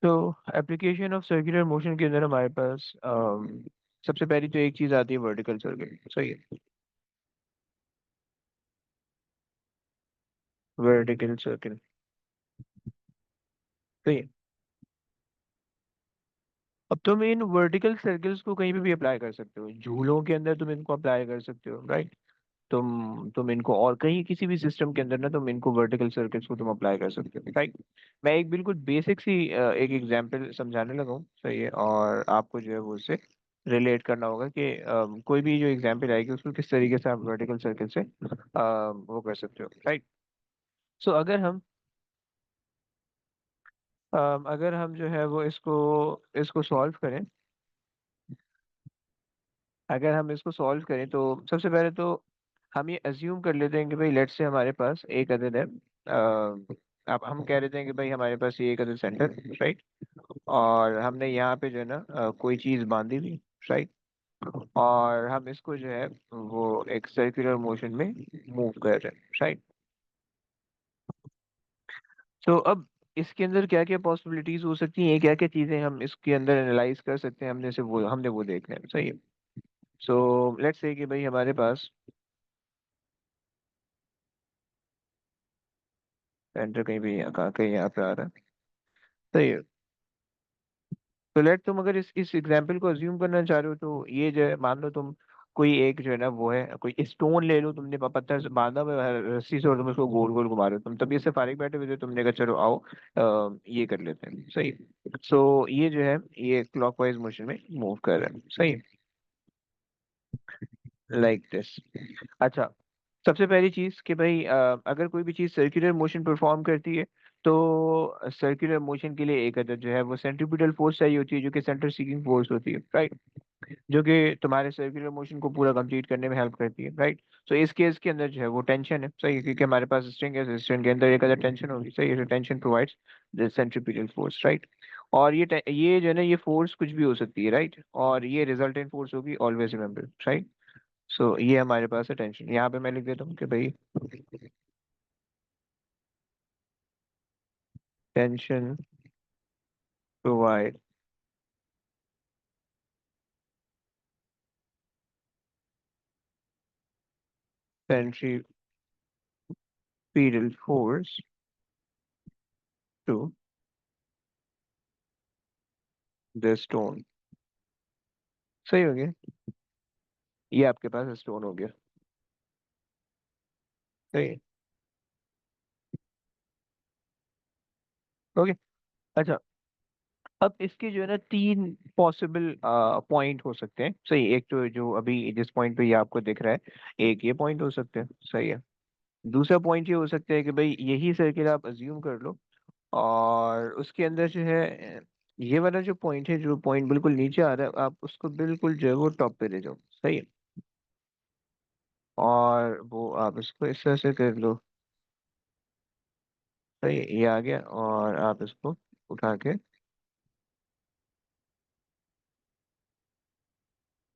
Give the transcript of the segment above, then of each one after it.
तो application of circular motion के अंदर हमारे पास सबसे पहली तो एक चीज आती है वर्टिकल सर्किल। सही है, वर्टिकल सर्किल। सही है। अब तुम इन वर्टिकल सर्कल्स को कहीं पे भी अप्लाई कर सकते हो, झूलों के अंदर तुम इनको अप्लाई कर सकते हो, राइट। तुम इनको और कहीं किसी भी सिस्टम के अंदर ना तुम इनको वर्टिकल सर्किट्स को तुम अप्लाई कर सकते हो, राइट। मैं एक बिल्कुल बेसिक सी एक एग्जांपल समझाने लगा हूँ, सही है, और आपको जो है वो उससे रिलेट करना होगा कि कोई भी जो एग्जांपल आएगी उसको किस तरीके से आप वर्टिकल सर्किल से वो कर सकते हो, राइट। सो अगर हम जो है वो इसको इसको सॉल्व करें, अगर हम इसको सॉल्व करें तो सबसे पहले तो हम ये अज्यूम कर लेते हैं कि भाई लेट्स से हमारे पास एक अदद है। अब हम कह रहे थे कि भाई हमारे पास ये एक अदद सेंटर, राइट। और हमने यहाँ पे जो है ना कोई चीज़ बांधी हुई, राइट। और हम इसको जो है वो एक सर्कुलर मोशन में मूव कर रहे हैं, राइट। तो अब इसके अंदर क्या क्या पॉसिबिलिटीज हो सकती हैं, क्या क्या चीज़ें हम इसके अंदर एनालाइज कर सकते हैं, हमने वो देखना है, सही है। सो लेट्स से कि भाई हमारे पास सेंटर कहीं भी कहीं यहाँ पे आ रहा है, सही है। तो लेट तुम अगर इस एग्जाम्पल को अज्यूम करना चाह रहे हो तो ये जो है, मान लो तुम कोई एक जो है ना वो है कोई स्टोन ले लो, तुमने पत्थर से बांधा हुआ है रस्सी से और तुम उसको गोल गोल घुमा रहे हो, तुम तभी इससे फारिग बैठे हुए थे, तुमने कहा चलो आओ ये कर लेते हैं, सही। सो ये जो है ये क्लॉकवाइज मोशन में मूव कर रहा है, सही, लाइक दिस। अच्छा, सबसे पहली चीज कि भाई अगर कोई भी चीज सर्कुलर मोशन परफॉर्म करती है तो सर्कुलर मोशन के लिए एक अदद जो है वो सेंट्रीपिटल फोर्स चाहिए होती है, जो कि सेंटर सीकिंग फोर्स होती है, राइट। जो कि तुम्हारे सर्कुलर मोशन को पूरा कंप्लीट करने में हेल्प करती है, राइट। तो इस केस के अंदर जो है वो टेंशन है, सही है, क्योंकि हमारे पास स्ट्रिंग है, स्ट्रिंग के अंदर एक अदद टेंशन होगी, सही है। Tension provides the centripetal force, right. और ये जो है ना ये फोर्स कुछ भी हो सकती है, राइट। और ये रिजल्टेंट फोर्स होगी, ऑलवेज रिमेंबर, राइट। सो ये हमारे पास है टेंशन, यहाँ पे मैं लिख देता हूँ कि भाई tension provide centripetal force to the stone। सही हो गया, ये आपके पास स्टोन हो गया, सही है। ओके। अच्छा, अब इसके जो है ना तीन पॉसिबल पॉइंट हो सकते हैं, सही। एक तो जो अभी जिस पॉइंट पे ये आपको दिख रहा है, एक ये पॉइंट हो सकते हैं, सही है। दूसरा पॉइंट ये हो सकता है कि भाई यही सर्किल आप अज्यूम कर लो और उसके अंदर जो है ये वाला जो पॉइंट है, जो पॉइंट बिल्कुल नीचे आ रहा है, आप उसको बिल्कुल जो है वो टॉप पे ले जाओ, सही है। और वो आप इसको इस तरह से कर लो, सही है, ये आ गया। और आप इसको उठा के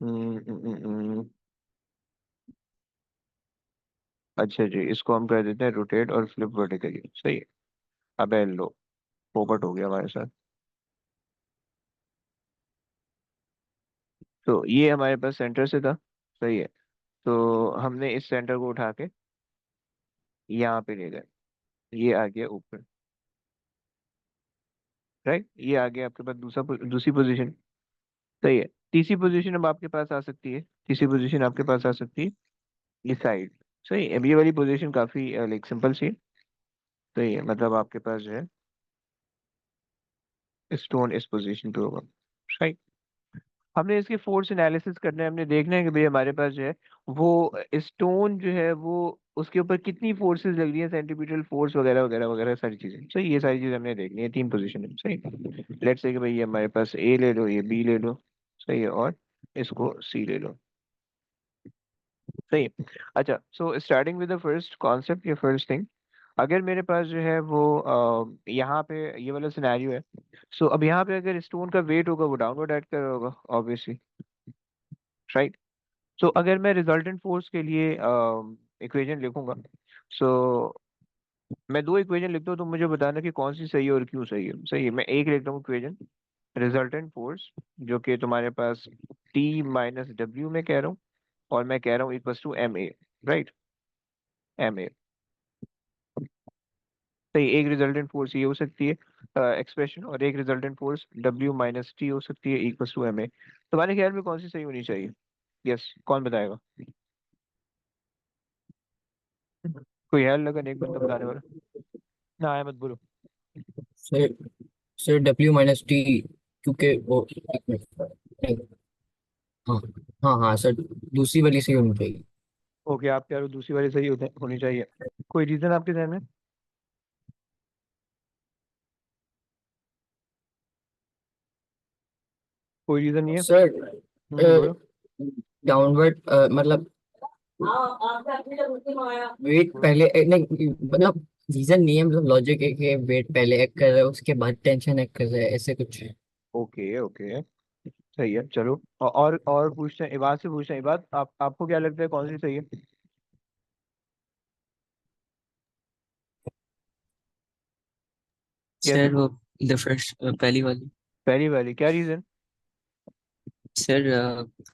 हम्म, हम्म, अच्छा जी, इसको हम कर देते हैं रोटेट और फ्लिप वर्टिकली, सही है। अबे लो, पोपट हो गया हमारे साथ। तो ये हमारे पास सेंटर से था, सही है। तो हमने इस सेंटर को उठा के यहाँ पे ले गए, ये आ गया ऊपर, राइट। ये आ गया आपके पास दूसरी पोजीशन, सही है। तीसरी पोजीशन अब आपके पास आ सकती है, तीसरी पोजीशन आपके पास आ सकती है ये साइड, सही है। अब ये वाली पोजीशन काफी लाइक सिंपल सी है, सही है। मतलब आपके पास जो है स्टोन इस पोजीशन पे होगा, राइट। हमने इसके फोर्स एनालिसिस करना है, हमने देखना है कि भाई हमारे पास जो है वो स्टोन जो है वो उसके ऊपर कितनी फोर्सेस लग रही है, सेंटीपीटल फोर्स वगैरह वगैरह वगैरह सारी चीजें, सही। ये सारी चीजें हमने देखनी है, तीन पोजीशन है, सही। लेट्स से कि भाई ये हमारे पास ए ले लो, ये बी ले लो, सही है, और इसको सी ले लो, सही है। अच्छा, so starting with the first concept या फर्स्ट थिंग, अगर मेरे पास जो है वो यहाँ पे ये वाला सिनेरियो है। सो अब यहाँ पे अगर स्टोन का वेट होगा वो डाउनवर्ड एक्ट कर रहा होगा, ऑब्वियसली, राइट। सो अगर मैं रिजल्टेंट फोर्स के लिए इक्वेशन लिखूंगा, सो मैं दो इक्वेशन लिखता हूँ, तुम मुझे बताना कि कौन सी सही है और क्यों सही है। सही है, मैं एक लिखता हूँ इक्वेशन, रिजल्टेंट फोर्स जो कि तुम्हारे पास टी माइनस डब्ल्यू में कह रहा हूँ, और मैं कह रहा हूँ equals to M A, right, M A. सही, एक रिजल्टेंट फोर्स ये हो सकती है एक्सप्रेशन, और एक resultant force W minus T हो सकती है इक्वल्स टू एम ए। तुम्हारे ख्याल में कौन सी सही होनी चाहिए? यस, कौन बताएगा? कोई है लगन एक बंदा बताने वाला? ना आया, मत बोलो। Sir sir W minus T, क्योंकि वो एक मिनट, नहीं, हाँ हाँ हाँ सर, दूसरी वाली से होनी चाहिए। ओके, आप कह रहे हो दूसरी वाली सही होनी चाहिए। कोई रीजन आपके ध्यान में? कोई रीजन नहीं है? सर बोलो। डाउनवर्ड मतलब वेट बोलो। पहले नहीं, मतलब रीजन नहीं है, मतलब लॉजिक है कि वेट पहले एक्ट कर रहा है उसके बाद टेंशन एक्ट कर रहा है, ऐसे कुछ है। ओके ओके, सही है, चलो। और पूछते हैं, इबाद से पूछते हैं। इबाद, आपको क्या लगता है कौन सी सही है? यस। सर वो द फर्स्ट, पहली वाली। पहली वाली, क्या रीजन? सर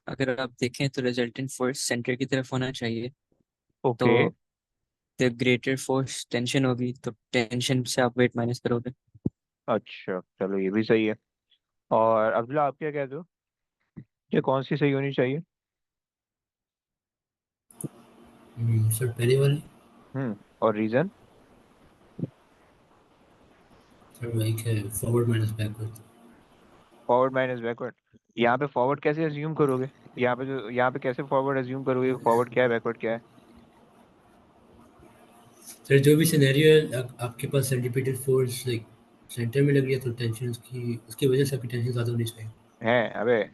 अगर आप देखें तो रिजल्टेंट फोर्स सेंटर की तरफ होना चाहिए। तो okay. The greater force tension होगी, तो टेंशन से आप वेट माइनस करोगे। अच्छा, चलो ये भी सही है। और अब्दुल्ला, आप क्या कहते हो कि कौन सी सही होनी चाहिए? सर पहली वाली। और रीजन? सर वही है, forward minus backward. Forward minus backward. यहाँ पे फॉरवर्ड कैसे अज्यूम करोगे? यहाँ पे कैसे फॉरवर्ड अज्यूम करोगे? फॉरवर्ड क्या है, बैकवर्ड क्या है? सर जो भी सिनेरियो है, आपके पास सेंटीपीटल फोर्स लाइक सेंटर में लग रही है, तो टेंशन उसकी उसकी वजह से आपकी टेंशन ज़्यादा होनी चाहिए। है? अबे,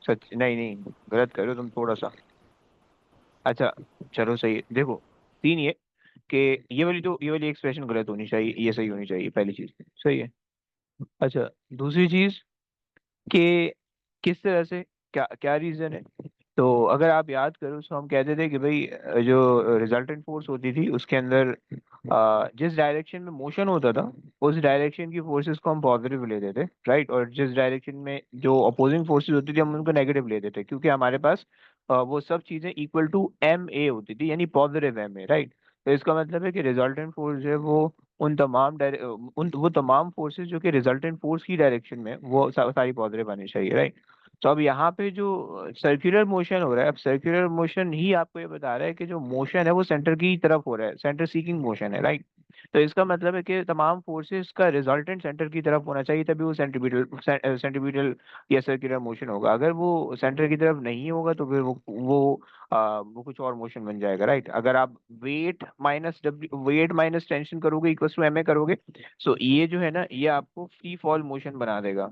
सच नहीं नहीं, गलत कर रहे हो तुम थोड़ा सा। अच्छा, चलो सही है। देखो, तीन ये कि ये वाली एक्सप्रेशन गलत होनी चाहिए, ये सही होनी चाहिए, पहली चीज। सही है। अच्छा, दूसरी चीज कि किस तरह से, क्या क्या रीजन है? तो अगर आप याद करो तो हम कहते थे कि भाई जो रिजल्टेंट फोर्स होती थी उसके अंदर जिस डायरेक्शन में मोशन होता था उस डायरेक्शन की फोर्सेस को हम पॉजिटिव लेते थे, राइट, और जिस डायरेक्शन में जो अपोजिंग फोर्सेस होती थी हम उनको नेगेटिव लेते थे, क्योंकि हमारे पास वो सब चीजें इक्वल टू एम ए होती थी, यानी पॉजिटिव एम ए, राइट। तो इसका मतलब है कि रिजल्टेंट फोर्स जो है वो उन तमाम उन वो तमाम फोर्सेस जो कि रिजल्टेंट फोर्स की डायरेक्शन में, वो सारी पॉजिटिव आनी चाहिए, राइट। तो अब यहाँ पे जो सर्कुलर मोशन हो रहा है, अब सर्कुलर मोशन ही आपको ये बता रहा है कि जो मोशन है वो सेंटर की तरफ हो रहा है, सेंटर सीकिंग मोशन है, राइट। तो इसका मतलब है कि तमाम फोर्सेस का रिजल्टेंट सेंटर की तरफ होना चाहिए, तभी वो सेंट्रीब्यूटल या सर्कुलर मोशन होगा। अगर वो सेंटर की तरफ नहीं होगा तो फिर वो कुछ और मोशन बन जाएगा, राइट। अगर आप वेट माइनस टेंशन करोगे इक्वल टू एम ए करोगे, सो ये जो है ना, ये आपको फ्री फॉल मोशन बना देगा।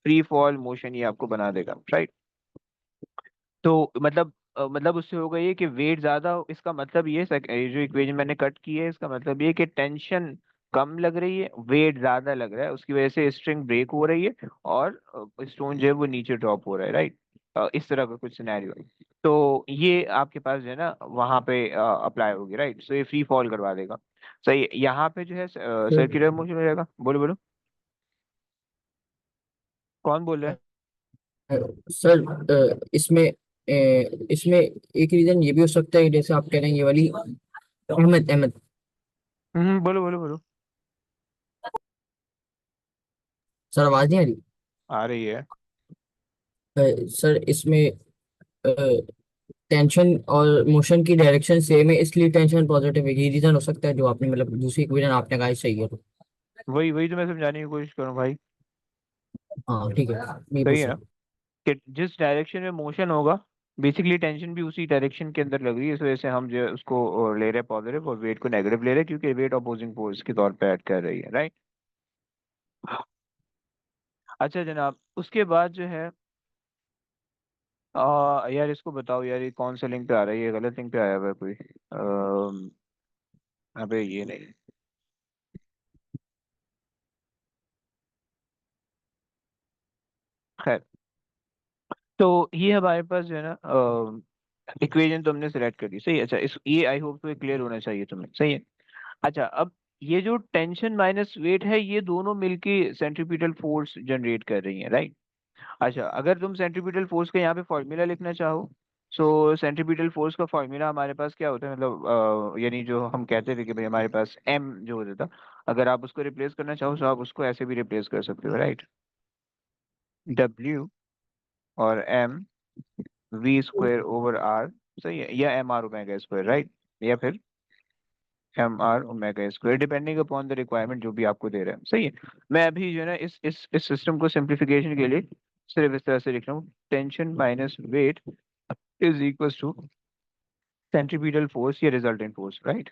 फ्री फॉल मोशन ये आपको बना देगा, राइट। तो मतलब उससे होगा ये कि वेट ज्यादा इसका मतलब ये जो इक्वेशन मैंने कट की है इसका मतलब ये कि टेंशन कम लग रही है, वेट ज्यादा लग रहा है, उसकी वजह से स्ट्रिंग ब्रेक हो रही है और स्टोन जो है वो नीचे ड्रॉप हो रहा है, राइट। इस तरह का कुछ सिनेरियो है। तो ये आपके पास जो है ना वहां पे अप्लाई होगी, राइट। सो ये फ्री फॉल करवा देगा। सही है। यहाँ पे जो है सर सर्कुलर मोशन हो जाएगा। बोलो बोलो, कौन बोल रहा है? सर इसमें एक रीजन ये भी हो सकता है, जैसे आप कह रहे हैं ये वाली, अहमद अहमद। बोलो बोलो बोलो। सर आवाज नहीं आ रही? आ रही है। सर इसमें टेंशन और मोशन की डायरेक्शन सेम है, इसलिए टेंशन पॉजिटिव है, ये रीजन हो सकता है जो आपने मतलब दूसरी इक्वेशन आपने कहा है सही है तो। वही वही तो मैं समझाने की कोशिश करूँ भाई। हाँ ठीक है, ये सही पूछ है ना, सकते कि जिस डायरेक्शन में मोशन होगा बेसिकली टेंशन भी उसी डायरेक्शन के अंदर लग रही है, इस वजह से हम जो है उसको ले रहे हैं पॉजिटिव, और वेट को नेगेटिव ले रहे हैं क्योंकि वेट अपोजिंग फोर्स के तौर पे ऐड कर रही है, राइट। अच्छा जनाब, उसके बाद जो है यार इसको बताओ यार, ये कौन सा लिंक पे आ रहा है? ये गलत लिंक पे आया हुआ है कोई। अबे ये नहीं। खैर, तो ये हमारे पास जो है ना इक्वेशन तो हमने सेलेक्ट कर दी, सही है। अच्छा, इस ये आई होप तो क्लियर होना चाहिए तुम्हें, सही है। अच्छा, अब ये जो टेंशन माइनस वेट है, ये दोनों मिलके सेंट्रीपिटल फोर्स जनरेट कर रही है, राइट। अच्छा, अगर तुम सेंट्रीपिटल फोर्स का यहाँ पे फॉर्मूला लिखना चाहो, सो सेंट्रीपिटल फोर्स का फॉर्मूला हमारे पास क्या होता है, मतलब यानी जो हम कहते थे कि भाई हमारे पास एम जो होता था, अगर आप उसको रिप्लेस करना चाहो तो आप उसको ऐसे भी रिप्लेस कर सकते हो, राइट। डब्ल्यू और M V square over R, सही है, या M R omega square, right, या फिर M R omega square, depending upon the requirement जो भी आपको दे रहा है, सही है। मैं अभी जो है ना इस सिस्टम को सिंप्लीफिकेशन के लिए सिर्फ इस तरह से लिख रहा हूँ, tension minus weight is equal to centripetal force या resultant force, right.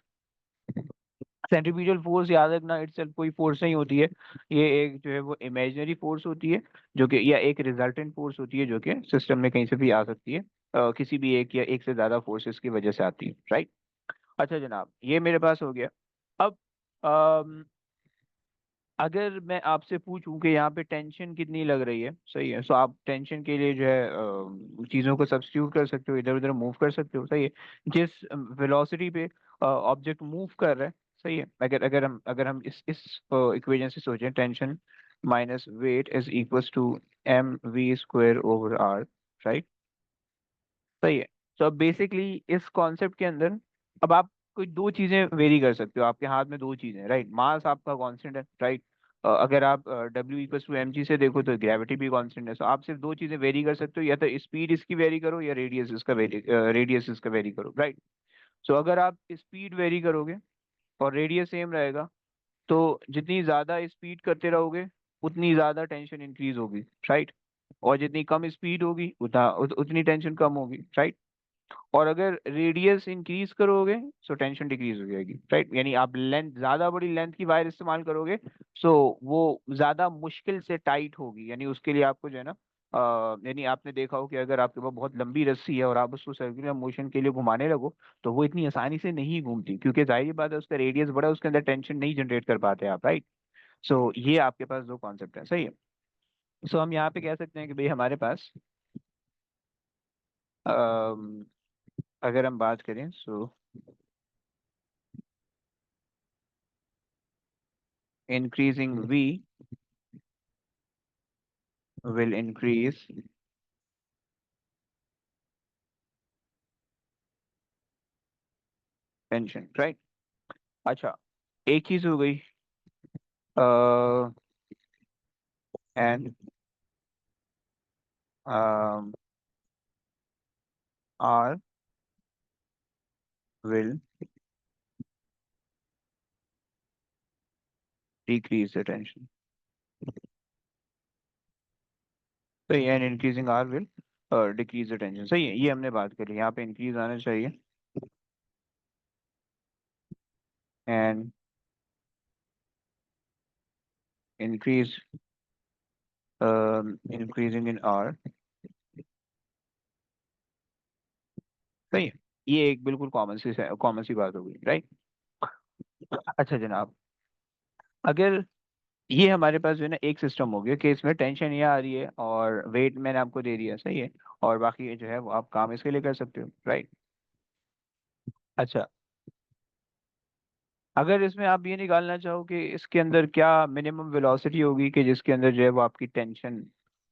Centripetal force याद रखना, इटसेल्फ कोई फोर्स नहीं होती है, ये एक जो है वो इमेजिनरी फोर्स होती है, जो कि या एक रिजल्टेंट फोर्स होती है जो कि सिस्टम में कहीं से भी आ सकती है, किसी भी एक या एक से ज्यादा फोर्सेस की वजह से आती है, राइट। अच्छा जनाब, ये मेरे पास हो गया। अब अगर मैं आपसे पूछूं कि यहाँ पे टेंशन कितनी लग रही है, सही है, सो आप टेंशन के लिए जो है चीज़ों को सब्स्टिट्यूट कर सकते हो, इधर उधर मूव कर सकते हो, सही है। जिस वेलोसिटी पे ऑब्जेक्ट मूव कर रहा है, सही है, अगर हम इस इक्वेशन से सोचें, tension minus weight is equals to M V square over R, right, सही है। तो अब बेसिकली इस कॉन्सेप्ट के अंदर अब आप कोई दो चीजें वेरी कर सकते हो, आपके हाथ में दो चीजें, राइट। मास आपका कांस्टेंट है, राइट। अगर आप W equals to M G से देखो तो ग्रेविटी भी कांस्टेंट है, तो आप सिर्फ दो चीजें वेरी कर सकते हो, या तो स्पीड इसकी वेरी करो या रेडियस इसका वेरी करो, राइट। सो अगर आप स्पीड वेरी करोगे और रेडियस सेम रहेगा, तो जितनी ज्यादा स्पीड करते रहोगे उतनी ज्यादा टेंशन इंक्रीज होगी, राइट। और जितनी कम स्पीड होगी उतनी टेंशन कम होगी, राइट। और अगर रेडियस इंक्रीज करोगे सो टेंशन डिक्रीज हो जाएगी, राइट। यानी आप लेंथ, ज्यादा बड़ी लेंथ की वायर इस्तेमाल करोगे, सो वो ज्यादा मुश्किल से टाइट होगी, यानी उसके लिए आपको जो है ना यानी आपने देखा हो कि अगर आपके पास बहुत लंबी रस्सी है और आप उसको सर्कुलर मोशन के लिए घुमाने लगो, तो वो इतनी आसानी से नहीं घूमती, क्योंकि जाहिर बात है उसका रेडियस बड़ा है, उसके अंदर टेंशन नहीं जनरेट कर पाते आप, राइट। सो ये आपके पास दो कॉन्सेप्ट है, सही है। सो हम यहाँ पे कह सकते हैं कि भाई हमारे पास अम, अगर हम बात करें, सो increasing V will increase tension, right। अच्छा, एक चीज हो गई, and R will decrease the tension, तो ये and increasing R will decrease the tension, सही है, ये हमने बात करी, यहाँ पे इंक्रीज आना चाहिए, and increase increasing in R, सही है। ये एक बिल्कुल कॉमन सी बात हो गई, राइट। अच्छा जनाब, अगर ये हमारे पास जो है ना एक सिस्टम हो गया कि इसमें टेंशन ये आ रही है और वेट मैंने आपको दे दिया, सही है, और बाकी ये जो है वो आप काम इसके लिए कर सकते हो, राइट। अच्छा, अगर इसमें आप ये निकालना चाहो कि इसके अंदर क्या मिनिमम वेलोसिटी होगी कि जिसके अंदर जो है वो आपकी टेंशन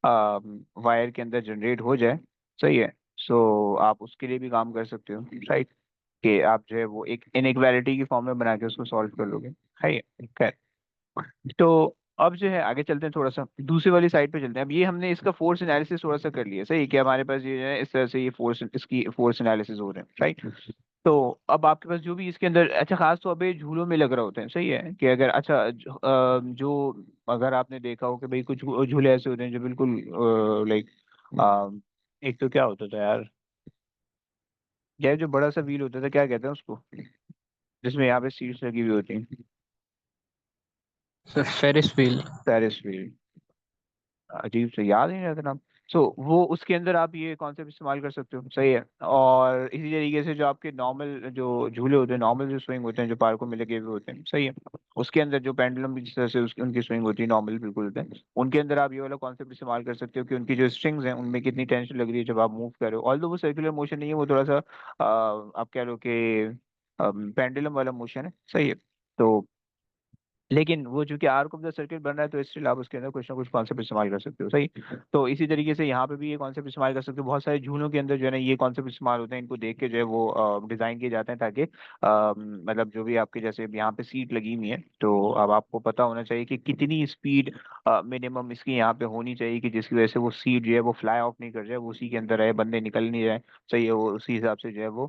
वायर के अंदर जनरेट हो जाए, सही है, सो आप उसके लिए भी काम कर सकते हो, राइट। कि आप जो है वो एक इनइक्वालिटी की फॉर्म में बना के उसको सॉल्व कर लोगे, है। खैर, तो अब जो है आगे चलते हैं, थोड़ा सा दूसरी वाली साइड पे चलते हैं। अब ये हमने इसका फोर्स एनालिसिस थोड़ा सा कर लिया, सही है, कि हमारे पास ये जो है इस तरह से ये इसकी फोर्स एनालिसिस हो रहे हैं, राइट। तो अब आपके पास जो भी इसके अंदर, अच्छा खास तौर पे झूलों में लग रहा होते हैं, सही है, कि अगर अच्छा जो अगर आपने देखा हो कि भाई कुछ झूले ऐसे होते हैं जो बिल्कुल लाइक एक तो क्या होता था यार, यार जो बड़ा सा व्हील होता था, क्या कहते हैं उसको, जिसमें यहाँ पे सीट्स लगी हुई होती हैं, फेरिस व्हील। पेरिस व्हील, अजीब से याद ही नहीं रहता नाम। सो वो उसके अंदर आप ये कॉन्सेप्ट इस्तेमाल कर सकते हो, सही है। और इसी तरीके से जो आपके नॉर्मल जो झूले होते हैं, नॉर्मल जो स्विंग होते हैं जो पार्कों में लगे हुए होते हैं, सही है, उसके अंदर जो पेंडुलम जिस तरह से उसकी उनकी स्विंग होती है नॉर्मल बिल्कुल होते हैं, उनके अंदर आप ये वाला कॉन्सेप्ट इस्तेमाल कर सकते हो कि उनकी जो स्ट्रिंग्स हैं उनमें कितनी टेंशन लग रही है जब आप मूव कर रहे हो, ऑल्दो वो सर्कुलर मोशन नहीं है, वो थोड़ा सा आप कह लो कि पेंडुलम वाला मोशन है, सही है। तो लेकिन वो चूंकि आर्क ऑफ द सर्किट बन रहा है तो स्टिल आप उसके अंदर कुछ ना कुछ कॉन्सेप्ट इस्तेमाल कर सकते हो, सही। तो इसी तरीके से यहाँ पे भी ये कॉन्सेप्ट इस्तेमाल कर सकते हो। बहुत सारे झूलों के अंदर जो है ना ये कॉन्सेप्ट इस्तेमाल होते हैं, इनको देख के जो है वो डिजाइन किए जाते हैं ताकि मतलब जो भी आपके जैसे यहाँ पे सीट लगी हुई है तो अब आपको पता होना चाहिए कि कितनी स्पीड मिनिमम इसकी यहाँ पे होनी चाहिए कि जिसकी वजह से वो सीट जो है वो फ्लाई ऑफ नहीं कर जाए, वो उसी के अंदर रहे, बंदे निकल नहीं जाए, सही है। वो उसी हिसाब से जो है वो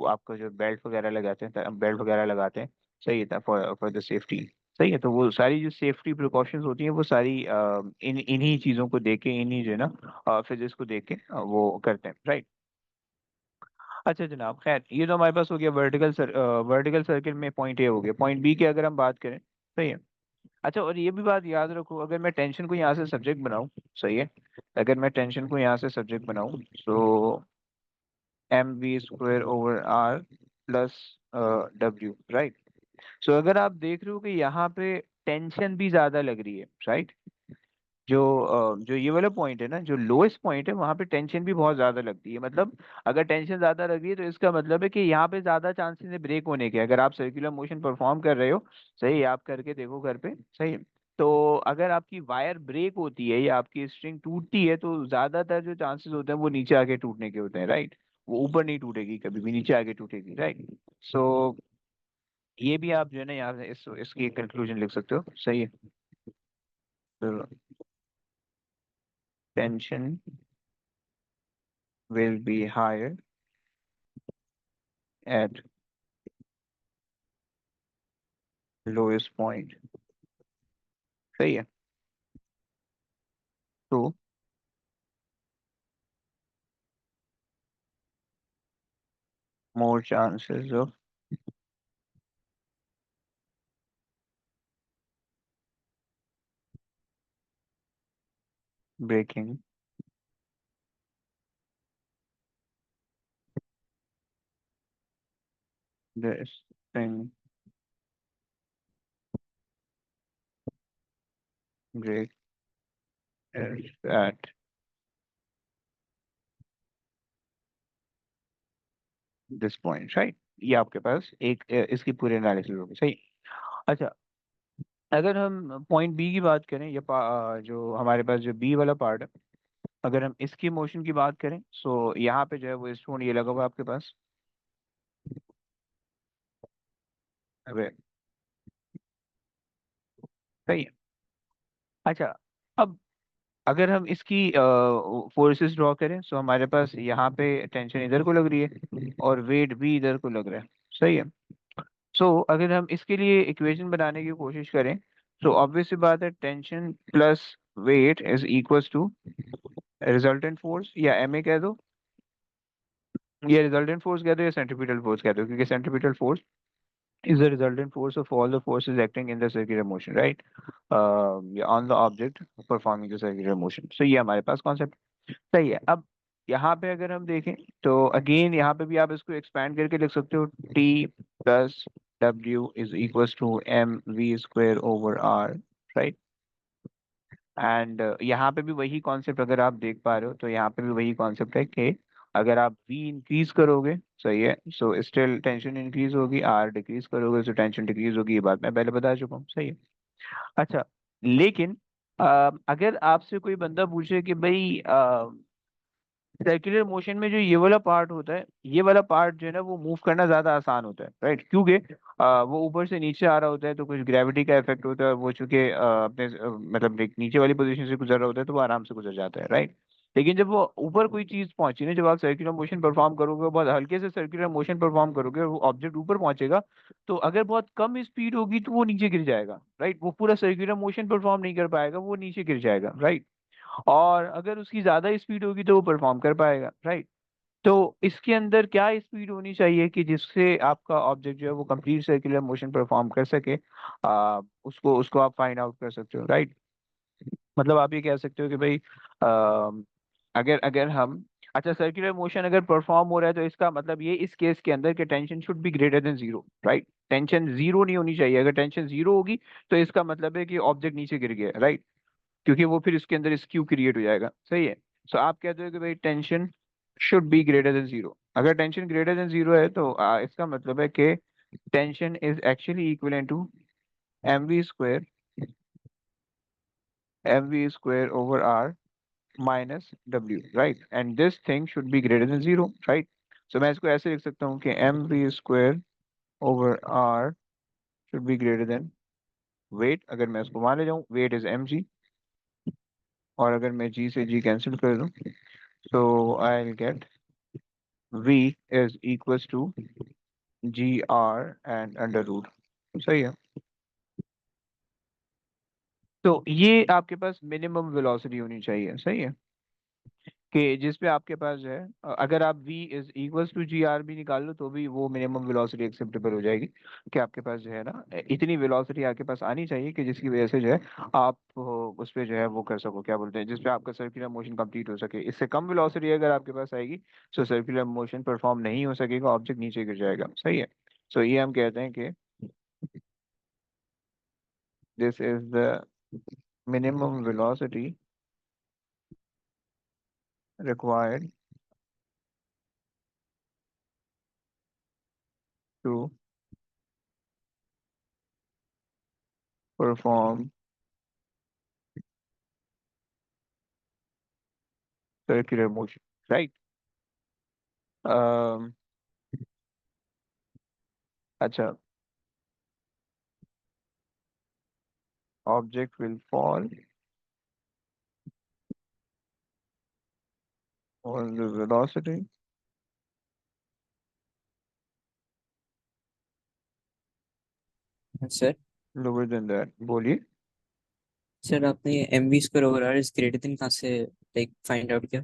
आपका जो बेल्ट वगैरह लगाते हैं, बेल्ट वगैरह लगाते हैं, सही है, फॉर द सेफ्टी, सही है। तो वो सारी जो सेफ्टी प्रिकॉशंस होती हैं वो सारी इन्हीं चीज़ों को देख के, इन्हीं जो है ना फिजिक्स को देख के वो करते हैं, राइट। अच्छा जनाब, खैर ये तो हमारे पास हो गया वर्टिकल सर्किल में पॉइंट ए हो गया। पॉइंट बी की अगर हम बात करें, सही है। अच्छा, और ये भी बात याद रखो, अगर मैं टेंशन को यहाँ से सब्जेक्ट बनाऊँ, सही है, अगर मैं टेंशन को यहाँ से सब्जेक्ट बनाऊँ तो mv² / r plus w, right. So अगर आप देख रहे हो कि यहाँ पे टेंशन भी ज्यादा लग रही है, राइट, जो ये वाला पॉइंट है ना, जो लोएस्ट पॉइंट है, वहां पे टेंशन भी बहुत ज्यादा लगती है। मतलब अगर टेंशन ज्यादा लग रही है तो इसका मतलब है कि यहाँ पे ज्यादा चांसेस है ब्रेक होने के। अगर आप सर्कुलर मोशन परफॉर्म कर रहे हो, सही, आप करके देखो घर पे, सही। तो अगर आपकी वायर ब्रेक होती है या आपकी स्ट्रिंग टूटती है तो ज्यादातर जो चांसेस होते हैं वो नीचे आके टूटने के होते हैं, राइट। वो ऊपर नहीं टूटेगी कभी भी, नीचे आके टूटेगी, राइट। सो ये भी आप जो है ना यहाँ से इसकी कंक्लूजन लिख सकते हो, सही है। तो tension will be higher at lowest point, सही है। तो more chances of breaking this thing, break is at this point, right। ये आपके पास एक इसकी पूरी एनालिसिस होगी, सही। अच्छा, अगर हम पॉइंट बी की बात करें या जो हमारे पास जो बी वाला पार्ट है, अगर हम इसकी मोशन की बात करें, सो यहाँ पे जो है वो स्टोन ये लगा हुआ है आपके पास, अबे, सही है। अच्छा, अब अगर हम इसकी फोर्सेस ड्रॉ करें, सो हमारे पास यहाँ पे टेंशन इधर को लग रही है और वेट भी इधर को लग रहा है, सही है। सो अगर हम इसके लिए इक्वेशन बनाने की कोशिश करें, तो ऑब्वियस सी बात है, tension plus weight is equals to resultant force, या एम ए कह दो, या रिजल्टेंट फोर्स कह दो, या सेंट्रीपिटल फोर्स कह दो, क्योंकि centripetal force is the resultant force of all the forces acting in the circular motion, right? On the object performing the circular motion. So ये हमारे पास कॉन्सेप्ट, सही है। अब यहाँ पे अगर हम देखें तो अगेन यहाँ पे भी आप इसको एक्सपैंड करके लिख सकते हो, T plus W is equals to mv²/r, right. And यहाँ पे भी वही कॉन्सेप्ट अगर आप देख पा रहे हो तो यहाँ पे भी वही कॉन्सेप्ट है कि अगर आप V इंक्रीज करोगे, सही है, सो स्टिल टेंशन इंक्रीज होगी, R डिक्रीज करोगे तो टेंशन डिक्रीज होगी। ये बात मैं पहले बता चुका हूँ, सही है। अच्छा, लेकिन अगर आपसे कोई बंदा पूछे कि भाई सर्कुलर मोशन में जो ये वाला पार्ट होता है, ये वाला पार्ट जो है ना वो मूव करना ज्यादा आसान होता है, राइट, क्योंकि वो ऊपर से नीचे आ रहा होता है तो कुछ ग्रेविटी का इफेक्ट होता है, वो चूंकि अपने मतलब एक नीचे वाली पोजीशन से गुजर रहा होता है तो वो आराम से गुजर जाता है, राइट। लेकिन जब वो ऊपर कोई चीज पहुंची ना, जब आप सर्कुलर मोशन परफॉर्म करोगे, बहुत हल्के से सर्कुलर मोशन परफॉर्म करोगे और वो ऑब्जेक्ट ऊपर पहुंचेगा, तो अगर बहुत कम स्पीड होगी तो वो नीचे गिर जाएगा, राइट। वो पूरा सर्कुलर मोशन परफॉर्म नहीं कर पाएगा, वो नीचे गिर जाएगा, राइट। और अगर उसकी ज्यादा स्पीड होगी तो वो परफॉर्म कर पाएगा, राइट। तो इसके अंदर क्या स्पीड होनी चाहिए कि जिससे आपका ऑब्जेक्ट जो है वो कंप्लीट सर्कुलर मोशन परफॉर्म कर सके, उसको उसको आप फाइंड आउट कर सकते हो, राइट। मतलब आप ये कह सकते हो कि भाई अगर अगर हम, अच्छा, सर्कुलर मोशन अगर परफॉर्म हो रहा है तो इसका मतलब ये इस केस के अंदर कि tension should be greater than zero, right. Tension zero नहीं होनी चाहिए। अगर टेंशन जीरो होगी तो इसका मतलब है कि ऑब्जेक्ट नीचे गिर गया, राइट, क्योंकि वो फिर इसके अंदर स्क्यू क्रिएट हो जाएगा, सही है। सो आप कहते हो कि भाई tension should be greater than zero. अगर टेंशन ग्रेटर देन जीरो है तो इसका मतलब है कि tension is actually equivalent to mv square over r minus w, right? And this thing should be greater than 0, right? So मैं इसको ऐसे लिख सकता हूँ कि mv square over r should be greater than weight. अगर मैं इसको मान ले जाऊँ, weight is mg, और अगर मैं g से g कैंसिल कर दूँ, so I'll get v is equals to gr and under root. सही है। तो ये आपके पास मिनिमम वेलोसिटी होनी चाहिए, सही है, कि जिस पे आपके पास जो है अगर आप v is equals to G R भी निकाल लो तो भी वो मिनिमम वेलोसिटी एक्सेप्टेबल हो जाएगी, कि आपके पास जो है ना इतनी वेलोसिटी आपके पास आनी चाहिए कि जिसकी वजह से जो है आप उस पे जो है वो कर सको, क्या बोलते हैं, जिस पे आपका सर्कुलर मोशन कंप्लीट हो सके। इससे कम वेलोसिटी अगर आपके पास आएगी तो सर्कुलर मोशन परफॉर्म नहीं हो सकेगा, ऑब्जेक्ट नीचे गिर जाएगा, सही है। सो ये हम कहते हैं कि this is the minimum velocity required to perform circular motion, right? um, अच्छा, object will fall on the velocity sir lower than that। बोलिए। सर आपने M V square over R is greater than कहाँ से like find out किया?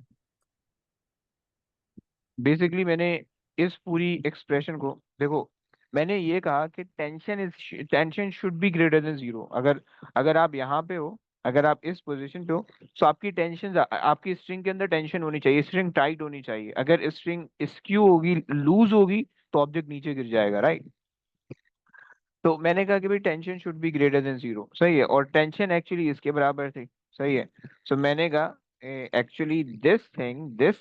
Basically मैंने इस पूरी expression को, देखो, मैंने ये कहा कि tension should be greater than 0। अगर अगर आप यहाँ पे हो, अगर आप इस पोजीशन पे हो, तो आपकी टेंशन, आपकी स्ट्रिंग के अंदर टेंशन होनी चाहिए, स्ट्रिंग टाइट होनी चाहिए। अगर स्ट्रिंग स्क्यू होगी, लूज होगी, तो ऑब्जेक्ट नीचे गिर जाएगा, राइट? तो मैंने कहा कि भाई tension should be greater than 0, सही है, और टेंशन एक्चुअली इसके बराबर थी, सही है। सो मैंने कहा actually this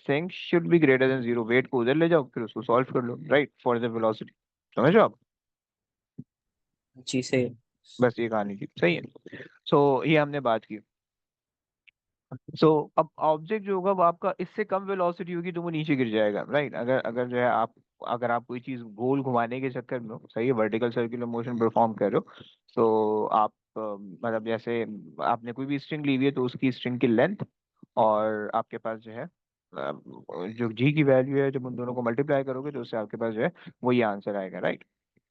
thing should be greater than 0। Weight को उधर ले जाओ, फिर उसको सॉल्व कर लो, राइट, फॉर द वेलोसिटी। समझो आप? जी सही है। बस ये कहानी थी, सही है। सो ये हमने बात की। सो अब ऑब्जेक्ट जो होगा वो आपका इससे कम वेलोसिटी होगी तो वो नीचे गिर जाएगा, राइट? अगर अगर जो है आप, अगर आप कोई चीज गोल घुमाने के चक्कर में हो, सही है, वर्टिकल सर्कुलर मोशन परफॉर्म कर रहे हो, तो आप मतलब जैसे आपने कोई भी स्ट्रिंग ली हुई है तो उसकी स्ट्रिंग की लेंथ और आपके पास जो है जो जी की वैल्यू है, जब उन दोनों को मल्टीप्लाई करोगे तो उससे आपके पास जो है वो ये आंसर आएगा, राइट?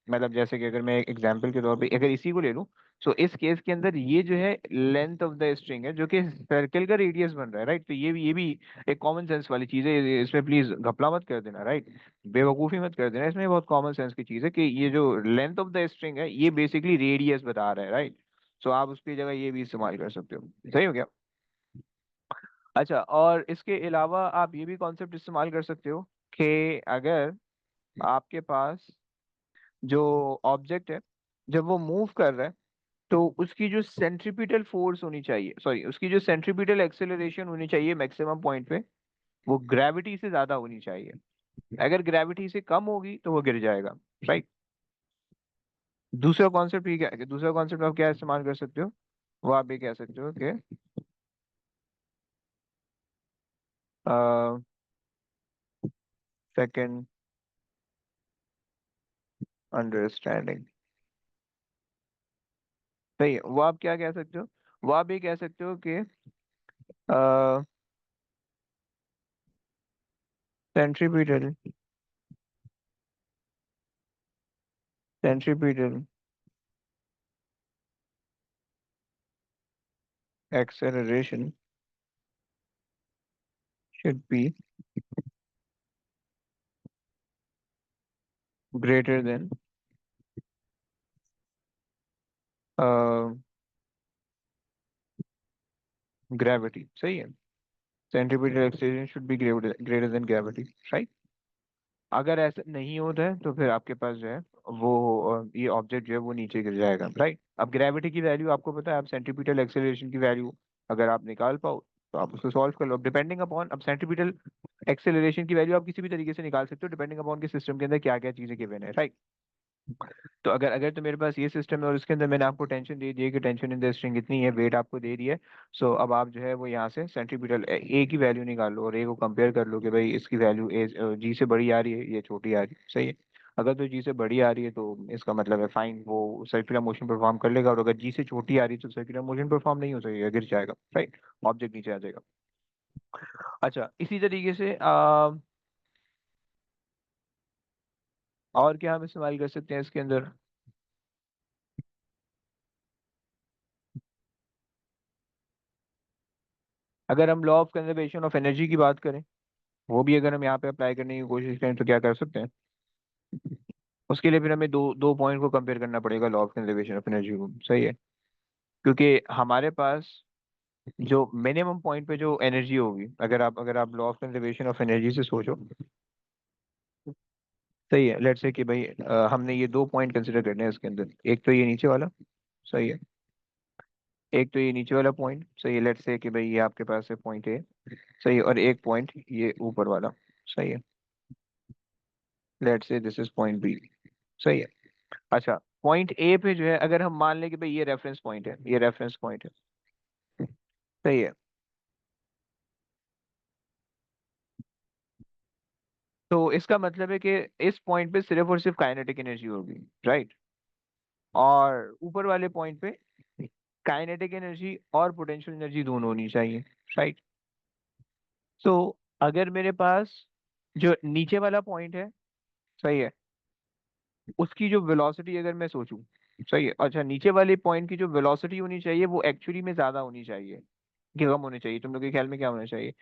मतलब जैसे कि अगर मैं एग्जांपल के तौर पे अगर इसी को ले लूं, तो इस केस के अंदर ये जो है लेंथ ऑफ द स्ट्रिंग है जो कि सर्कल का रेडियस बन रहा है, राइट? तो ये भी एक कॉमन सेंस वाली चीज है, इसमें प्लीज घपला मत कर देना, राइट? बेवकूफी मत कर देना, इसमें बहुत कॉमन सेंस की चीज है कि ये जो लेंथ ऑफ द स्ट्रिंग है ये बेसिकली रेडियस बता रहा है, राइट? सो आप उसकी जगह ये भी इस्तेमाल कर सकते हो, सही हो गया। अच्छा, और इसके अलावा आप ये भी कॉन्सेप्ट इस्तेमाल कर सकते हो कि अगर आपके पास जो ऑब्जेक्ट है जब वो मूव कर रहा है तो उसकी जो सेंट्रीपिटल फोर्स होनी चाहिए, सॉरी, उसकी जो सेंट्रीपिटल एक्सेलरेशन होनी चाहिए मैक्सिमम पॉइंट पे, वो ग्रेविटी से ज्यादा होनी चाहिए। अगर ग्रेविटी से कम होगी तो वो गिर जाएगा, राइट? दूसरा कॉन्सेप्ट ये क्या है, दूसरा कॉन्सेप्ट आप क्या इस्तेमाल कर सकते हो, वो आप ये कह सकते हो कि सेकंड अंडरस्टैंडिंग, सही है। वो आप क्या कह सकते हो, वो आप ये कह सकते हो कि centripetal centripetal acceleration should be greater than uh, gravity, सही है। Centripetal acceleration should be greater than gravity, right? अगर ऐसा नहीं होता है तो फिर आपके पास जो है वो ये ऑब्जेक्ट जो है वो नीचे गिर जाएगा, राइट? अब ग्रेविटी की वैल्यू आपको पता है, आप सेंट्रीपिटल एक्सेलरेशन की वैल्यू अगर आप निकाल पाओ तो आप उसको सॉल्व कर लो। डिपेंडिंग अपॉन, अब सेंट्रीपिटल एक्सेलरेशन की वैल्यू आप किसी भी तरीके से निकाल सकते हो डिपेंडिंग अपॉन के सिस्टम के अंदर क्या क्या चीजें गिवन है, राइट? तो अगर अगर तो मेरे पास ये सिस्टम है और उसके अंदर मैंने आपको टेंशन दे दी है कि टेंशन इन द स्ट्रिंग इतनी है, वेट आपको दे दी है। सो अब आप जो है वो यहाँ से सेंट्रीपिटल ए की वैल्यू निकाल लो और ए को कंपेयर कर लो कि भाई इसकी वैल्यू ए जी से बड़ी आ रही है या छोटी आ रही है। सही है। अगर तो जी से बड़ी आ रही है तो इसका मतलब है फाइन, वो सर्कुलर मोशन परफॉर्म कर लेगा, और अगर जी से छोटी आ रही है तो सर्कुलर मोशन परफॉर्म नहीं हो सकेगा, गिर जाएगा। राइट। ऑब्जेक्ट नीचे आ जाएगा। अच्छा, इसी तरीके से और क्या हम इस्तेमाल कर सकते हैं इसके अंदर? अगर हम law of conservation of energy की बात करें, वो भी अगर हम यहाँ पे अप्लाई करने की कोशिश करें तो क्या कर सकते हैं? उसके लिए फिर हमें दो दो पॉइंट को कंपेयर करना पड़ेगा law of conservation of energy को। सही है। क्योंकि हमारे पास जो मिनिमम पॉइंट पे जो एनर्जी होगी, अगर आप law of conservation of energy से सोचो। सही है। लेट्स से कि भाई हमने ये दो पॉइंट कंसिडर करने हैं इसके अंदर, एक तो ये नीचे वाला। सही है। एक तो ये नीचे वाला पॉइंट। सही है। लेट्स से कि भाई ये आपके पास है पॉइंट ए। सही है। और एक पॉइंट ये ऊपर वाला। सही है। Let's say this is point B. सही है। अच्छा, पॉइंट ए पे जो है अगर हम मान लें कि भाई ये रेफरेंस पॉइंट है, ये रेफरेंस पॉइंट है। सही है। तो इसका मतलब है कि इस पॉइंट पे सिर्फ और सिर्फ काइनेटिक एनर्जी होगी। राइट। और ऊपर वाले पॉइंट पे काइनेटिक एनर्जी और पोटेंशियल एनर्जी दोनों होनी चाहिए। राइट। तो अगर मेरे पास जो नीचे वाला पॉइंट है, सही है, उसकी जो वेलोसिटी अगर मैं सोचूं। सही है। अच्छा, नीचे वाले पॉइंट की जो वेलोसिटी होनी चाहिए वो एक्चुअली में ज्यादा होनी चाहिए कि कम होनी चाहिए? तुम लोग के ख्याल में क्या होना चाहिए?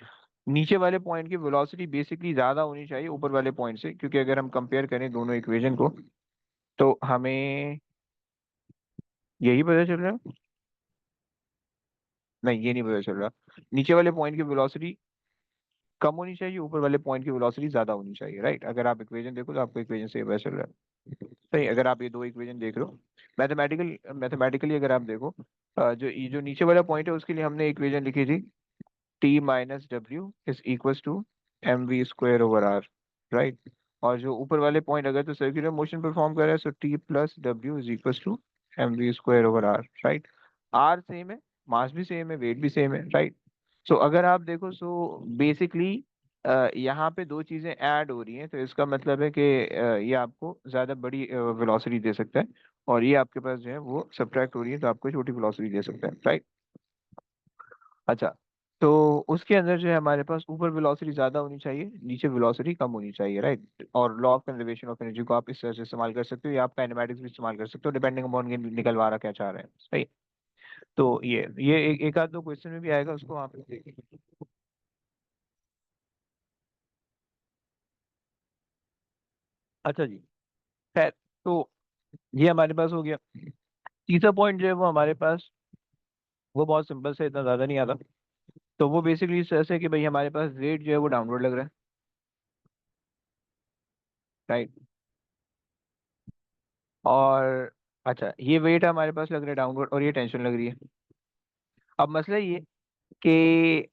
नीचे वाले पॉइंट की वेलोसिटी बेसिकली ज्यादा होनी चाहिए ऊपर वाले पॉइंट से, क्योंकि अगर हम कंपेयर करें दोनों इक्वेशन को तो हमें यही पता चल रहा है। नहीं, ये नहीं पता चल रहा। नीचे वाले पॉइंट की वेलोसिटी कम होनी चाहिए, ऊपर वाले पॉइंट की वेलोसिटी ज्यादा होनी चाहिए। राइट। अगर आप इक्वेशन देखो तो आपको इक्वेशन से ये पता चल रहा है। सही। अगर आप ये दो इक्वेशन देख लो, मैथमेटिकली अगर आप देखो, जो नीचे वाला पॉइंट है उसके लिए हमने इक्वेशन लिखी थी T minus W is equal to M V square over R. Right. और जो ऊपर वाले पॉइंट अगर तो सर्कुलर मोशन परफॉर्म कर रहा है, so T plus W is equal to M V square over R. Right. R same है, मास भी सेम है, वेट भी सेम है। राइट। सो अगर आप देखो, सो बेसिकली यहाँ पे दो चीजें ऐड हो रही हैं, तो इसका मतलब है कि ये आपको ज्यादा बड़ी वेलोसिटी दे सकता है, और ये आपके पास जो है वो सब्ट्रैक्ट हो रही है तो आपको छोटी वेलोसिटी दे सकता है। राइट। अच्छा, तो उसके अंदर जो है हमारे पास ऊपर वेलोसिटी ज्यादा होनी चाहिए, नीचे वेलोसिटी कम होनी चाहिए। राइट। और law of conservation of energy को आप इस तरह से इस्तेमाल कर सकते हो, या आप काइनेमैटिक्स भी इस्तेमाल कर सकते हो, डिपेंडिंग अपॉन निकलवा रहा क्या चाह रहे हैं। सही। तो ये एक आध दो क्वेश्चन में भी आएगा, उसको आप देखेंगे। अच्छा जी। खैर, तो ये हमारे पास हो गया। तीसरा पॉइंट जो है वो हमारे पास वो बहुत सिंपल से, इतना ज्यादा नहीं आता। तो वो बेसिकली इस तरह से कि भाई हमारे पास रेट जो है वो डाउनवर्ड लग रहा है। राइट। और अच्छा, ये वेट हमारे पास लग रहा है डाउनवर्ड और ये टेंशन लग रही है। अब मसला ये कि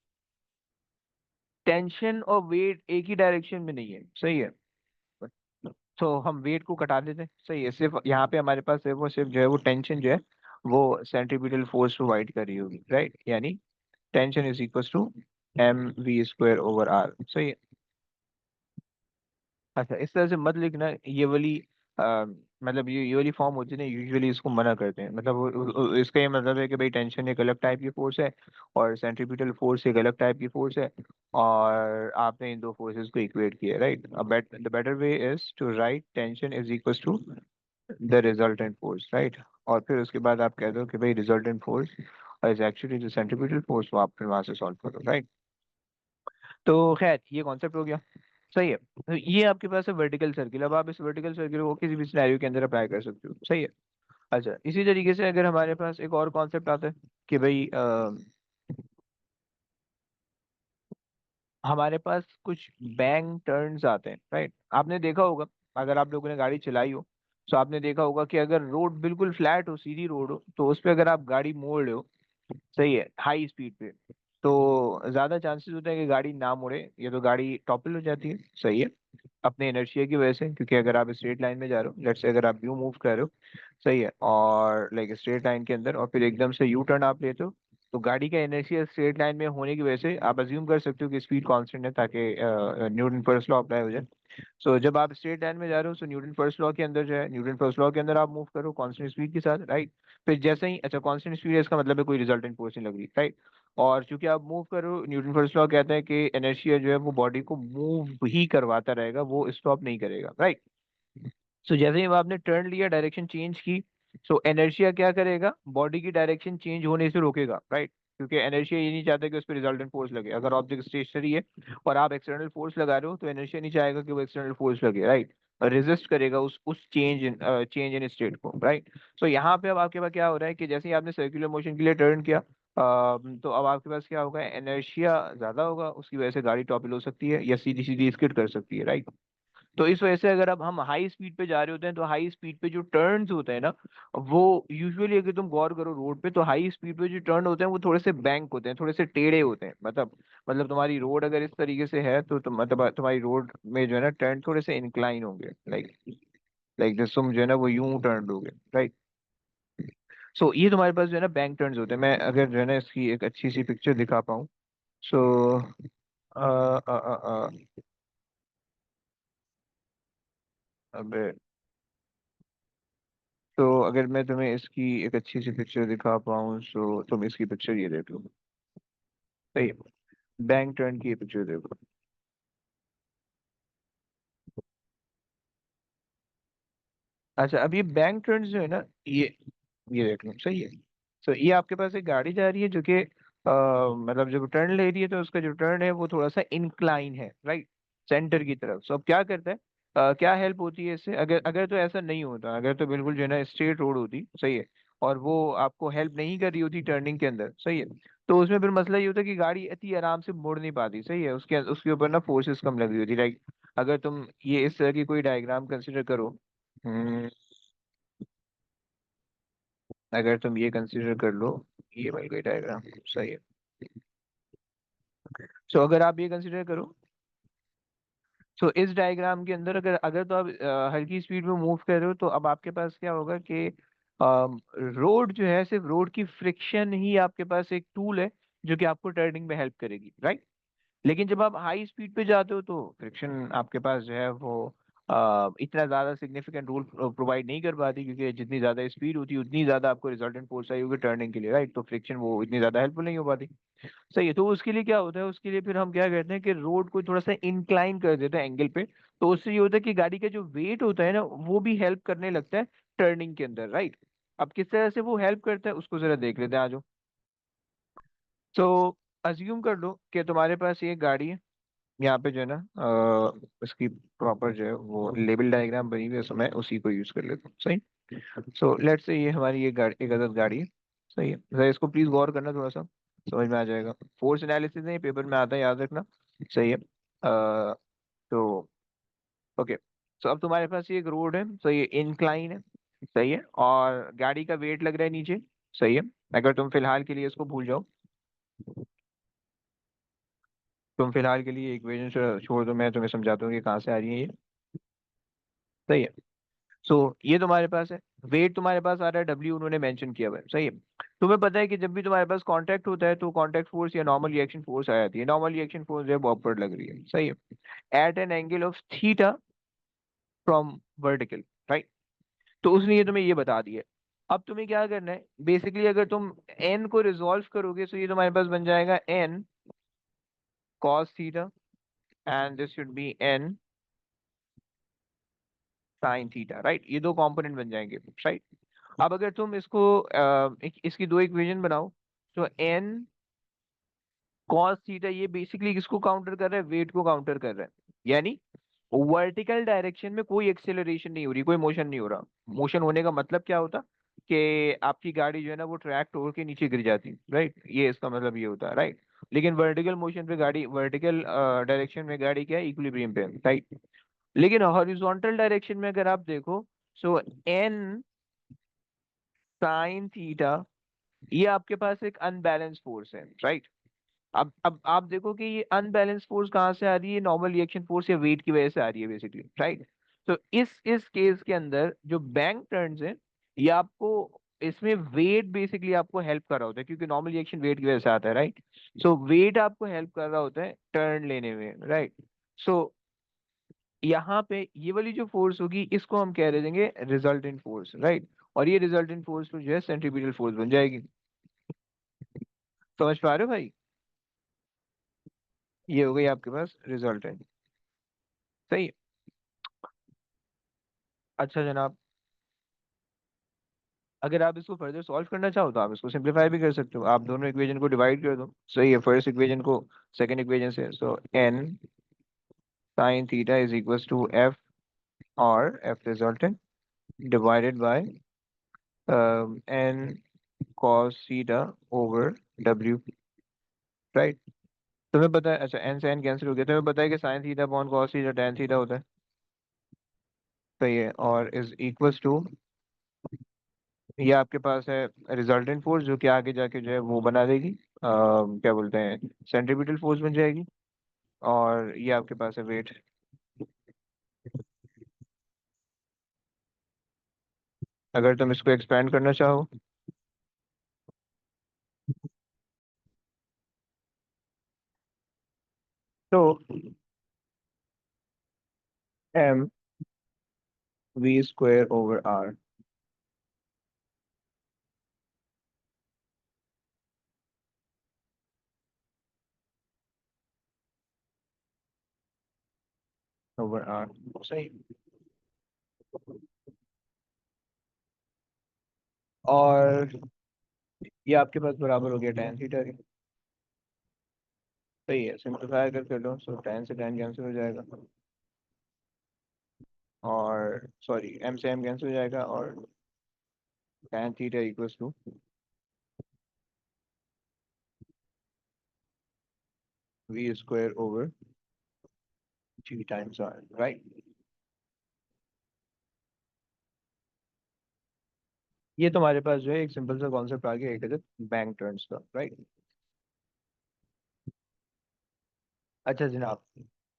टेंशन और वेट एक ही डायरेक्शन में नहीं है। सही है। तो हम वेट को कटा देते हैं। सही है। सिर्फ यहाँ पे हमारे पास सिर्फ और सिर्फ जो है वो टेंशन जो है वो सेंट्रीपिटल फोर्स प्रोवाइड कर रही होगी। राइट। यानी tension is equal to M V square over R. सही है। अच्छा, इस तरह से मत लिखना ये वाली मतलब ये वाली फॉर्म होती है ना, यूजुअली इसको मना करते हैं। मतलब इसका ये मतलब है कि भाई टेंशन एक अलग टाइप की फोर्स है और सेंट्रीपिटल फोर्स एक अलग टाइप की फोर्स है, और आपने इन दो फोर्सेस को इक्वेट किया। Right. The better way is to write tension is equal to the resultant force. Right. और फिर उसके बाद आप कह दो कि भाई resultant force is actually the centripetal force, वो आप फिर वहां से सॉल्व करो। राइट। तो खैर, ये कॉन्सेप्ट हो गया। सही है। तो ये आपके पास है वर्टिकल सर्किल। अब आप इस वर्टिकल सर्किल को किसी भी सिनेरियो के अंदर अप्लाई कर सकते हो। सही है। अच्छा, इसी तरीके से अगर हमारे पास एक और कॉन्सेप्ट आता है कि भाई हमारे पास कुछ बैंक टर्न्स आते हैं। राइट। आपने देखा होगा, अगर आप लोगों ने गाड़ी चलाई हो तो आपने देखा होगा कि अगर रोड बिल्कुल फ्लैट हो, सीधी रोड हो, तो उस पर अगर आप गाड़ी मोड़ रहे हो, सही है, हाई स्पीड पे, तो ज्यादा चांसेस होते हैं कि गाड़ी ना मुड़े, या तो गाड़ी टॉपल हो जाती है, सही है, अपने इनर्शिया की वजह से, क्योंकि अगर आप स्ट्रेट लाइन में जा रहे हो, लेट्स से अगर आप यू मूव कर रहे हो, सही है, और लाइक स्ट्रेट लाइन के अंदर, और फिर एकदम से यू टर्न आप लेते हो, तो गाड़ी का इनर्शिया स्ट्रेट लाइन में होने की वजह से आप अज्यूम कर सकते हो कि स्पीड कांस्टेंट है, ताकि न्यूटन फर्स्ट लॉ अप्लाई हो जाए। सो जब आप स्ट्रेट लाइन में जा रहे हो, सो न्यूटन फर्स्ट लॉ के अंदर जो है, न्यूटन फर्स्ट लॉ के अंदर आप मूव करो कांस्टेंट स्पीड के साथ, राइट। फिर जैसे ही, अच्छा कांस्टेंट स्पीड है इसका मतलब है कोई रिजल्टेंट फोर्स नहीं लग रही, राइट। और चूंकि आप मूव करो, न्यूटन फर्स्ट लॉ कहता है कि इनर्शिया जो है वो बॉडी को मूव ही करवाता रहेगा, वो स्टॉप नहीं करेगा, राइट। सो जैसे ही आपने टर्न लिया, डायरेक्शन चेंज की, सो इनर्शिया क्या करेगा, बॉडी की डायरेक्शन चेंज होने से रोकेगा, राइट। क्योंकि इनर्शिया ये नहीं चाहता कि उस पर रिजल्टेंट फोर्स लगे। अगर ऑब्जेक्ट स्टेशनरी है और आप एक्सटर्नल फोर्स लगा रहे हो, तो इनर्शिया नहीं चाहेगा कि वो एक्सटर्नल फोर्स लगे, राइट। रेजिस्ट करेगा उस चेंज इन स्टेट को, राइट। सो यहाँ पे अब आपके पास क्या हो रहा है कि जैसे ही आपने सर्कुलर मोशन के लिए टर्न किया, तो अब आपके पास क्या होगा, इनर्शिया ज्यादा होगा, उसकी वजह से गाड़ी टॉपिल हो सकती है या सीधी सीधी स्किड कर सकती है, राइट। तो इस वजह से अगर अब हम हाई स्पीड पे जा रहे होते हैं, तो हाई स्पीड पे जो टर्न्स होते हैं ना, वो यूजुअली अगर तुम गौर करो रोड पे, तो हाई स्पीड पे जो टर्न होते हैं वो थोड़े से बैंक होते हैं, थोड़े से टेढ़े होते हैं, मतलब तुम्हारी रोड अगर इस तरीके से है, तो मतलब तुम्हारी रोड में जो है ना टर्न थोड़े से इंक्लाइन होंगे, लाइक लाइक जैसे तुम जो है ना वो यूं टर्न दोगे, राइट। सो ये तुम्हारे पास जो है ना बैंक टर्न्स होते हैं। मैं अगर जो है ना इसकी एक अच्छी सी पिक्चर दिखा पाऊँ, सो अबे, तो अगर मैं तुम्हें इसकी एक अच्छी सी पिक्चर दिखा पाऊँ, सो तुम इसकी पिक्चर ये देख लो, सही है, बैंक टर्न की ये पिक्चर देखो। अच्छा, अब ये बैंक टर्न जो है ना, ये देख लो, सही है। तो ये आपके पास एक गाड़ी जा रही है जो कि मतलब जब टर्न ले रही है, तो उसका जो टर्न है वो थोड़ा सा इंक्लाइन है, राइट, सेंटर की तरफ। सो अब क्या करता है, क्या हेल्प होती है इससे, अगर अगर तो ऐसा नहीं होता, अगर तो बिल्कुल जो है ना स्ट्रेट रोड होती, सही है, और वो आपको हेल्प नहीं कर रही होती टर्निंग के अंदर, सही है, तो उसमें फिर मसला ये होता है कि गाड़ी इतनी आराम से मुड़ नहीं पाती, सही है, उसके उसके ऊपर ना फोर्सेस कम लग रही होती, राइट। अगर तुम ये इस तरह की कोई डायग्राम कंसिडर करो, हम्म, अगर तुम ये कंसीडर कर लो, ये वाली कोई डायग्राम, सही है। सो अगर आप ये कंसीडर करो, सो इस डायग्राम के अंदर अगर अगर तो आप हल्की स्पीड में मूव कर रहे हो, तो अब आपके पास क्या होगा कि रोड जो है, सिर्फ रोड की फ्रिक्शन ही आपके पास एक टूल है जो कि आपको टर्निंग में हेल्प करेगी, राइट। लेकिन जब आप हाई स्पीड पे जाते हो, तो फ्रिक्शन आपके पास जो है वो इतना ज्यादा सिग्निफिकेंट रोल प्रोवाइड नहीं कर पाती, क्योंकि जितनी ज्यादा स्पीड होती है उतनी ज्यादा आपको रिजल्टेंट फोर्स चाहिए होगी टर्निंग के लिए, राइट। तो फ्रिक्शन वो इतनी ज्यादा हेल्पफुल नहीं हो पाती, सही है। तो उसके लिए क्या होता है, उसके लिए फिर हम क्या करते हैं कि रोड को थोड़ा सा इंक्लाइन कर देते हैं एंगल पे। तो उससे ये होता है कि गाड़ी का जो वेट होता है ना, वो भी हेल्प करने लगता है टर्निंग के अंदर, राइट। अब किस तरह से वो हेल्प करता है उसको जरा देख लेते हैं, आज। तो अज्यूम कर लो कि तुम्हारे पास ये गाड़ी है, यहाँ पे जो है ना इसकी प्रॉपर जो है वो लेवल डायग्राम बनी हुई है, तो मैं उसी को यूज कर लेता हूँ, सही। सो लेट्स से ये हमारी ये गाड़ी, एक अदद गाड़ी है, सही है। जरा इसको प्लीज गौर करना, थोड़ा सा समझ में आ जाएगा। फोर्स एनालिसिस नहीं, पेपर में आता है, याद रखना, सही है। तो ओके, तो अब तुम्हारे पास ये एक रोड है, सही है, इंक्लाइन है, सही है, और गाड़ी का वेट लग रहा है नीचे, सही है। अगर तुम फिलहाल के लिए इसको भूल जाओ, तुम फिलहाल के लिए इक्वेशन छोड़ दो, मैं तुम्हें समझाता हूँ कि कहाँ से आ रही है ये, सही है। सो ये तुम्हारे पास है, वेट तुम्हारे पास आ रहा है डब्ल्यू, उन्होंने मेंशन किया हुआ है, सही है। तुम्हें पता है कि जब भी तुम्हारे पास कांटेक्ट होता है, तो कांटेक्ट फोर्स या नॉर्मल रिएक्शन फोर्स आ जाती है, नॉर्मल रिएक्शन फोर्स जो है वो अपवर्ड लग रही है, सही है, at an angle of theta from vertical, right. तो उसने ये तुम्हें ये बता दिया। अब तुम्हें क्या करना है, बेसिकली अगर तुम एन को रिजॉल्व करोगे, तो ये तुम्हारे पास बन जाएगा N cos theta, and this should be N sine theta, right. ये दो कंपोनेंट बन जाएंगे, राइट। अब अगर तुम इसको इसकी दो इक्वेशन बनाओ, तो एन कॉस थीटा ये बेसिकली किसको काउंटर कर रहा है, वेट को काउंटर कर रहा है, यानी वर्टिकल डायरेक्शन में कोई एक्सेलरेशन नहीं हो रही, कोई मोशन नहीं हो रहा। मोशन होने का मतलब क्या होता कि आपकी गाड़ी जो है ना वो ट्रैक तोड़ के नीचे गिर जाती, राइट, ये इसका मतलब ये होता है, राइट। लेकिन वर्टिकल मोशन पे गाड़ी, वर्टिकल डायरेक्शन में गाड़ी क्या है, इक्विलिब्रियम पे है, राइट। लेकिन हॉरिजॉन्टल डायरेक्शन में अगर आप देखो, सो एन साइन थीटा ये आपके पास एक अनबैलेंस फोर्स है, राइट। अब आप देखो कि ये अनबैलेंस फोर्स कहाँ से आ रही है, नॉर्मल रिएक्शन फोर्स या वेट की वजह से आ रही है बेसिकली, राइट। तो इस केस के अंदर जो बैंक टर्न्स है, ये आपको इसमें वेट बेसिकली आपको हेल्प कर रहा होता है, क्योंकि नॉर्मल रिएक्शन वेट की वजह से आता है, राइट। सो वेट आपको हेल्प कर रहा होता है टर्न लेने में, राइट। सो यहाँ पे ये वाली जो फोर्स होगी इसको हम कह रहे देंगे रिजल्टेंट फोर्स, राइट। और ये रिजल्टेंट फोर्स जो है सेंट्रीपिटल फोर्स बन जाएगी। समझ पा रहे हो भाई? ये हो गई आपके पास रिजल्टेंट। सही है। अच्छा जनाब, अगर आप इसको फर्दर सॉल्व करना चाहो तो आप इसको सिंप्लीफाई भी कर सकते हो, आप दोनों इक्वेशन को डिवाइड कर दो। सही है, फर्स्ट इक्वेशन को सेकंड इक्वेशन से, so N sine theta is equals to F, और F resultant divided by N cos theta over W, right. तुम्हें पता है, अच्छा एन से एन कैंसिल हो गया, तुम्हें पता है कि sine theta upon cos theta tan theta होता है। सही है, और इज इक्वल्स टू, ये आपके पास है रिजल्टेंट फोर्स जो कि आगे जाके जो है वो बना देगी क्या बोलते हैं, सेंट्रीपिटल फोर्स बन जाएगी। और ये आपके पास है वेट। अगर तुम इसको एक्सपेंड करना चाहो तो M V square over R, over R. सही। और ये आपके पास बराबर हो गया tan थीटा के। सही है, सिंप्लीफाई कर लो, सो tan से tan कैंसिल हो जाएगा, और सॉरी m से m कैंसिल हो जाएगा, और tan theta equals to V square over G times R, right. ये तुम्हारे पास जो है एक सिंपल सा कॉन्सेप्ट आ गया, एक है बैंक टर्न्स का, राइट। अच्छा जनाब,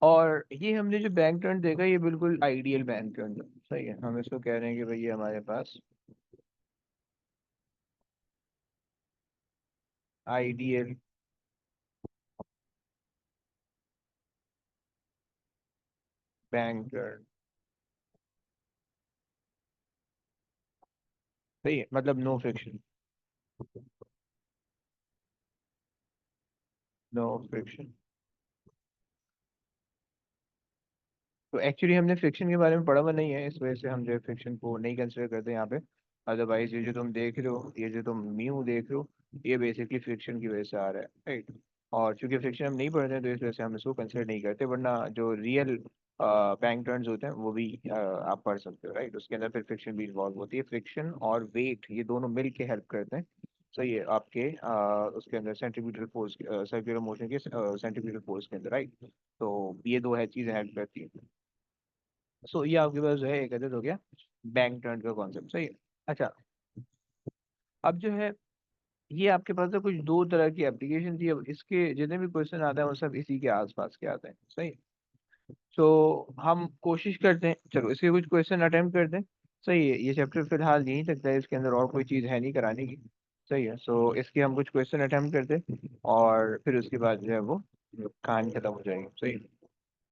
और ये हमने जो बैंक टर्न देखा ये बिल्कुल आइडियल बैंक टर्न है। सही है, हम इसको कह रहे हैं कि भाई ये हमारे पास आइडियल बैंक टर्न। सही है, मतलब नो फ्रिक्शन, नो फ्रिक्शन। तो एक्चुअली हमने फ्रिक्शन के बारे में पढ़ा हुआ नहीं है, इस वजह से हम जो है फ्रिक्शन को नहीं कंसिडर करते यहाँ पे। अदरवाइज ये जो तुम देख रहे हो, ये जो तुम म्यू देख रहे हो, ये बेसिकली फ्रिक्शन की वजह से आ रहा है, राइट। और चूंकि फ्रिक्शन हम नहीं पढ़ते हैं तो इस वजह से हम इसको कंसिडर नहीं करते, वरना जो रियल बैंक टर्न्स होते हैं वो भी आप पढ़ सकते हो, राइट। उसके अंदर फिर फ्रिक्शन भी इन्वॉल्व होती है, फ्रिक्शन और वेट ये दोनों मिल के हेल्प करते हैं। सही है, आपके उसके अंदर सेंट्रीब्यूटल फोर्स, सर्कुलर मोशन के सेंट्रीब्यूटल फोर्स के अंदर, राइट। तो ये दो है चीजें हेल्प करती हैं। सो ये आपके पास जो है एक अदद हो गया बैंक टर्न का कॉन्सेप्ट। सही है। अच्छा, अब जो है ये आपके पास तो कुछ दो तरह की एप्लीकेशन थी, अब इसके जितने भी क्वेश्चन आते हैं वो सब इसी के आसपास के आते हैं। सही है। तो हम कोशिश करते हैं, चलो इसके कुछ क्वेश्चन अटेम्प्ट करते हैं। सही है, ये चैप्टर फिलहाल यहीं तक है, इसके अंदर और कोई चीज़ है नहीं कराने की। सही है, सो इसके हम कुछ क्वेश्चन अटेम्प्ट करते हैं और फिर उसके बाद जो है वो कहानी खत्म हो जाएगी। सही है।